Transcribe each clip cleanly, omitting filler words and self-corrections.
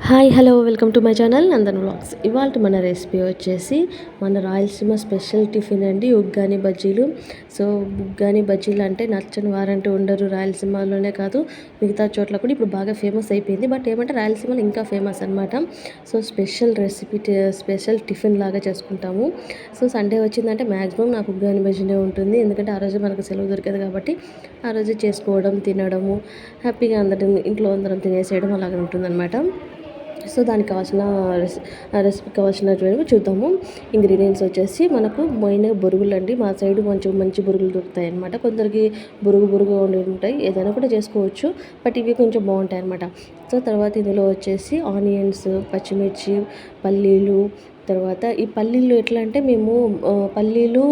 Hi hello welcome to my channel Nandan vlogs. ఇవాళ మన recipe వచ్చేసి మన రాయలసీమ స్పెషల్ టిఫిన్ అండి, ఉగ్గాని బజ్జీలు. సో ఉగ్గాని బజ్జీలు అంటే నచ్చని వారంటూ ఉండరు. రాయలసీమలోనే కాదు మిగతా చోట్ల కూడా ఇప్పుడు బాగా ఫేమస్ అయిపోయింది. బట్ ఏమంటే రాయలసీమలో ఇంకా ఫేమస్ అనమాట. So special recipe, special tiffin లాగా చేసుకుంటాము. సో సండే వచ్చిందంటే మ్యాక్సిమం నాకు ఉగ్గాని బజ్జీనే ఉంటుంది. ఎందుకంటే ఆ రోజు మనకు సెలవు దొరికేది కాబట్టి ఆ రోజు చేసుకోవడం, తినడము, హ్యాపీగా అందరం ఇంట్లో అందరం తినేసేయడం అలాగే ఉంటుందన్నమాట. సో దానికి కావాల్సిన రెసిపీకి కావాల్సినటువంటి చూద్దాము. ఇంగ్రీడియంట్స్ వచ్చేసి మనకు మెయిన్గా బొరుగులు అండి. మా సైడ్ మంచి బొరుగులు దొరుకుతాయి అనమాట. కొందరికి బొరుగు ఉండి ఉంటాయి, ఏదైనా కూడా చేసుకోవచ్చు. బట్ ఇవి కొంచెం బాగుంటాయి అనమాట. సో తర్వాత ఇందులో వచ్చేసి ఆనియన్స్, పచ్చిమిర్చి, పల్లీలు, తర్వాత ఈ పల్లీలు ఎట్లా అంటే మేము పల్లీలు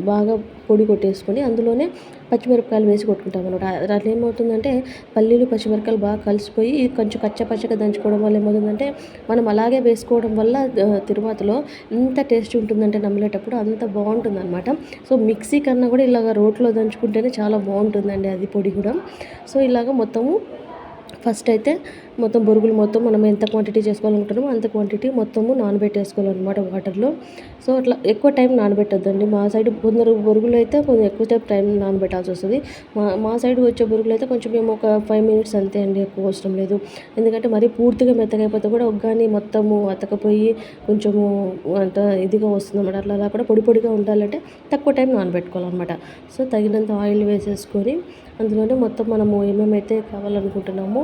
బాగా పొడి కొట్టేసుకొని అందులోనే పచ్చిమిరపకాయలు వేసి కొట్టుకుంటాం అనమాట. అట్లా ఏమవుతుందంటే పల్లీలు పచ్చిమిరపకాయలు బాగా కలిసిపోయి కొంచెం కచ్చపచ్చగా దంచుకోవడం వల్ల ఏమవుతుందంటే మనం అలాగే వేసుకోవడం వల్ల తిరువాతలో ఎంత టేస్ట్ ఉంటుందంటే నమ్మలేటప్పుడు అంత బాగుంటుందన్నమాట. సో మిక్సీ కన్నా కూడా ఇలాగ రోట్లో దంచుకుంటేనే చాలా బాగుంటుందండి అది పొడి కూడా. సో ఇలాగ మొత్తము ఫస్ట్ అయితే మొత్తం బొరుగులు మొత్తం మనం ఎంత క్వాంటిటీ చేసుకోవాలనుకుంటున్నామో అంత క్వాంటిటీ మొత్తము నానబెట్టేసుకోవాలన్నమాట వాటర్లో. సో అట్లా ఎక్కువ టైం నానబెట్టొద్దండి. మా సైడ్ కొందరు బొరుగులు అయితే కొంచెం ఎక్కువ టైం నానబెట్టాల్సి వస్తుంది. మా సైడ్ వచ్చే బొరుగులు అయితే కొంచెం మేము ఒక 5 minutes అంతే అండి, ఎక్కువ అవసరం లేదు. ఎందుకంటే మరీ పూర్తిగా మెత్తగా అయిపోతే కూడా ఉగ్గాని మొత్తము అతకపోయి కొంచెము అంత ఇదిగా వస్తుంది అన్నమాట. అట్లా కూడా పొడి పొడిగా ఉండాలంటే తక్కువ టైం నానబెట్టుకోవాలన్నమాట. సో తగినంత ఆయిల్ వేసేసుకొని అందులోనే మొత్తం మనము ఏమేమైతే కావాలనుకుంటున్నామో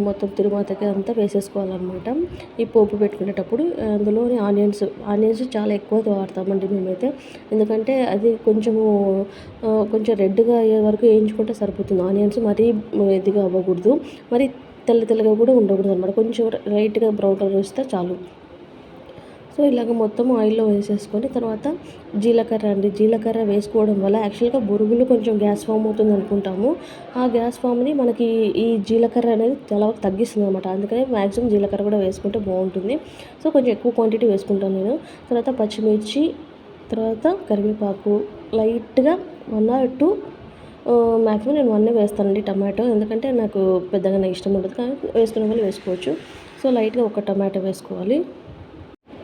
మొత్తం తిరువాతకి అంతా వేసేసుకోవాలన్నమాట. ఈ పోపు పెట్టుకునేటప్పుడు అందులోని ఆనియన్స్ చాలా ఎక్కువ వాడతామండి మేమైతే. ఎందుకంటే అది కొంచెం రెడ్గా అయ్యే వరకు వేయించుకుంటే సరిపోతుంది. ఆనియన్స్ మరీ ఇదిగా అవ్వకూడదు, మరి తెల్లగా కూడా ఉండకూడదు అనమాట. కొంచెం లైట్గా బ్రౌన్ కలర్ వస్తే చాలు. సో ఇలాగ మొత్తం ఆయిల్లో వేసేసుకొని తర్వాత జీలకర్ర వేసుకోవడం వల్ల యాక్చువల్గా బొరుగులు కొంచెం గ్యాస్ ఫామ్ అవుతుంది అనుకుంటాము. ఆ గ్యాస్ ఫామ్ని మనకి ఈ జీలకర్ర అనేది చాలా తగ్గిస్తుంది అనమాట. అందుకని మ్యాక్సిమం జీలకర్ర కూడా వేసుకుంటే బాగుంటుంది. సో కొంచెం ఎక్కువ క్వాంటిటీ వేసుకుంటాను నేను. తర్వాత పచ్చిమిర్చి, తర్వాత కరివేపాకు, లైట్గా 1 or 2, మ్యాక్సిమం నేను 1 వేస్తానండి టమాటో. ఎందుకంటే నాకు పెద్దగా ఇష్టం ఉండదు, కానీ వేసుకునే వాళ్ళు వేసుకోవచ్చు. సో లైట్గా ఒక టమాటో వేసుకోవాలి.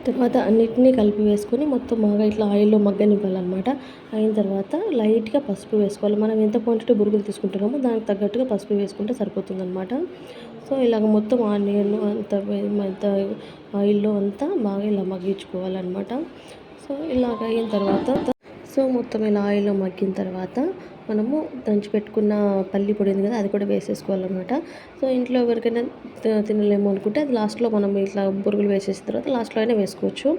తర్వాత అన్నిటినీ కలిపి వేసుకొని మొత్తం బాగా ఇట్లా ఆయిల్లో మగ్గనివ్వాలన్నమాట. అయిన తర్వాత లైట్గా పసుపు వేసుకోవాలి. మనం ఎంత క్వాంటిటీ బురుగులు తీసుకుంటున్నామో దానికి తగ్గట్టుగా పసుపు వేసుకుంటే సరిపోతుందన్నమాట. సో ఇలాగ మొత్తం ఆనియన్ అంత ఆయిల్లో అంతా బాగా ఇలా మగ్గించుకోవాలన్నమాట. సో ఇలాగ అయిన తర్వాత మొత్తం ఇలా ఆయిల్లో మగ్గిన తర్వాత మనము దంచి పెట్టుకున్న పల్లి పొడి ఉంది కదా, అది కూడా వేసేసుకోవాలన్నమాట. సో ఇంట్లో ఎవరికైనా తినలేము అనుకుంటే అది లాస్ట్లో మనం ఇట్లా బురుగులు వేసేసిన తర్వాత లాస్ట్లో అయినా వేసుకోవచ్చు.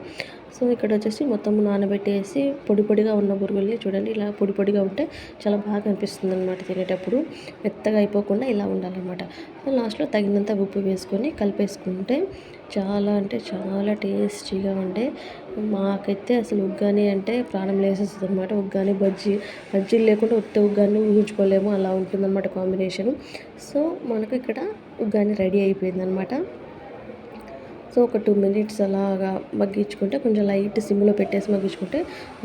సో ఇక్కడ వచ్చేసి మొత్తం నానబెట్టేసి పొడిగా ఉన్న బురుగుల్ని చూడండి, ఇలా పొడిగా ఉంటే చాలా బాగా అనిపిస్తుంది అనమాట తినేటప్పుడు. మెత్తగా అయిపోకుండా ఇలా ఉండాలన్నమాట. సో లాస్ట్లో తగినంత ఉప్పు వేసుకొని కలిపేసుకుంటే చాలా అంటే చాలా టేస్టీగా ఉండే, మాకైతే అసలు ఉగ్గాని అంటే ప్రాణం లేసేస్తుంది అనమాట. ఉగ్గాని బజ్జీలు లేకుండా ఉగ్గాని ఊహించుకోలేము, అలా ఉంటుందన్నమాట కాంబినేషను. సో మనకు ఇక్కడ ఉగ్గాని రెడీ అయిపోయిందనమాట. సో ఒక 2 minutes అలాగా మగ్గించుకుంటే, కొంచెం లైట్ సిమ్లో పెట్టేసి మగ్గించుకుంటే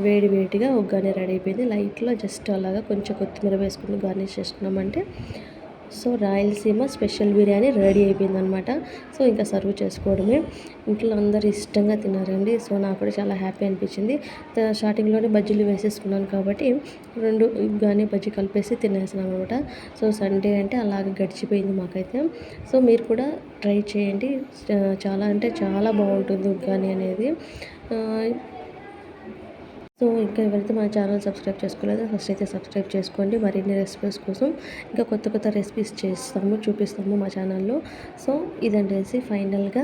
వేడిగా ఉగ్గాని రెడీ అయిపోయింది. లైట్లో జస్ట్ అలాగా కొంచెం కొత్తిమీర వేసుకుని గార్నిష్ చేసుకున్నామంటే so Rayalaseema special biryani ready అయిపోయిందనమాట. సో ఇంకా సర్వ్ చేసుకోవడమే. ఇంట్లో అందరూ ఇష్టంగా తిన్నారండి. సో నాకు కూడా చాలా హ్యాపీ అనిపించింది. స్టార్టింగ్లోనే బజ్జీలు వేసేసుకున్నాను కాబట్టి 2 ఉగ్గాని బజ్జీ కలిపేసి తినేసాను అనమాట. సో సండే అంటే అలాగే గడిచిపోయింది మాకైతే. సో మీరు కూడా ట్రై చేయండి. చాలా అంటే చాలా బాగుంటుంది ఉగ్గాని అనేది. సో ఇంకా ఎవరైతే మన ఛానల్ సబ్స్క్రైబ్ చేసుకోలేదో ఫస్ట్ అయితే సబ్స్క్రైబ్ చేసుకోండి. మరిన్ని రెసిపీస్ కోసం ఇంకా కొత్త రెసిపీస్ చూపిస్తాము మా ఛానల్లో. సో ఇదండి ఫైనల్గా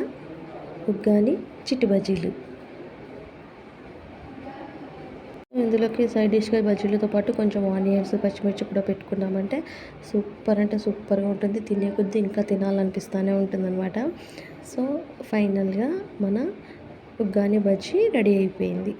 ఉగ్గాని చిట్టి బజ్జీలు. ఇందులోకి సైడ్ డిష్గా బజ్జీలతో పాటు కొంచెం ఆనియన్స్, పచ్చిమిర్చి కూడా పెట్టుకున్నామంటే సూపర్ అంటే సూపర్గా ఉంటుంది. తినే కొద్దీ ఇంకా తినాలనిపిస్తూనే ఉంటుందన్నమాట. సో ఫైనల్గా మన ఉగ్గాని బజ్జీ రెడీ అయిపోయింది.